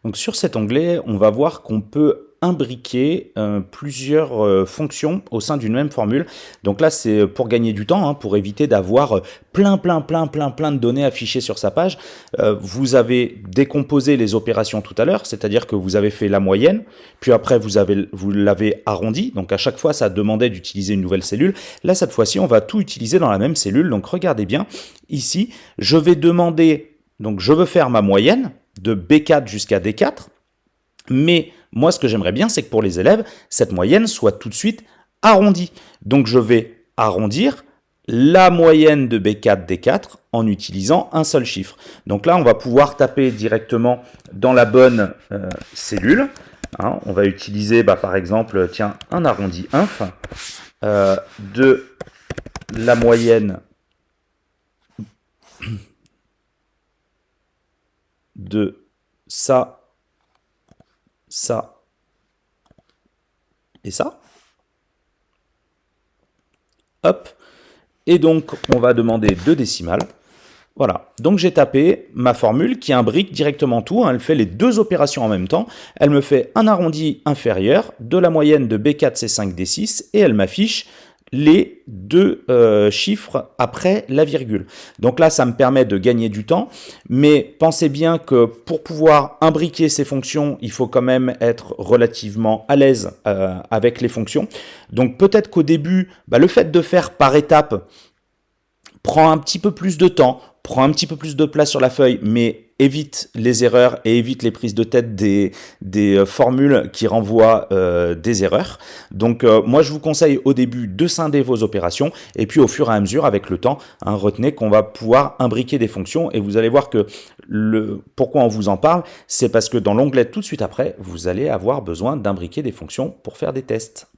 Donc sur cet onglet, on va voir qu'on peut imbriquer plusieurs fonctions au sein d'une même formule. Donc là, c'est pour gagner du temps, hein, pour éviter d'avoir plein de données affichées sur sa page. Vous avez décomposé les opérations tout à l'heure, c'est-à-dire que vous avez fait la moyenne, puis après vous l'avez arrondi. Donc à chaque fois, ça demandait d'utiliser une nouvelle cellule. Là, cette fois-ci, on va tout utiliser dans la même cellule. Donc regardez bien, ici, je vais demander, donc je veux faire ma moyenne de B4 jusqu'à D4, mais moi ce que j'aimerais bien c'est que pour les élèves, cette moyenne soit tout de suite arrondie. Donc je vais arrondir la moyenne de B4, D4 en utilisant un seul chiffre. Donc là on va pouvoir taper directement dans la bonne cellule. Hein, on va utiliser par exemple, tiens, un arrondi inf de la moyenne de ça et ça. Hop. Et donc, on va demander 2 décimales. Voilà. Donc, j'ai tapé ma formule qui imbrique directement tout. Hein. Elle fait les deux opérations en même temps. Elle me fait un arrondi inférieur de la moyenne de B4, C5, D6 et elle m'affiche les deux chiffres après la virgule. Donc là, ça me permet de gagner du temps, mais pensez bien que pour pouvoir imbriquer ces fonctions, il faut quand même être relativement à l'aise avec les fonctions. Donc peut-être qu'au début, le fait de faire par étapes prend un petit peu plus de temps, prend un petit peu plus de place sur la feuille, mais évite les erreurs et évite les prises de tête des formules qui renvoient des erreurs. Donc moi je vous conseille au début de scinder vos opérations et puis au fur et à mesure avec le temps, hein, retenez qu'on va pouvoir imbriquer des fonctions et vous allez voir que pourquoi on vous en parle, c'est parce que dans l'onglet tout de suite après, vous allez avoir besoin d'imbriquer des fonctions pour faire des tests.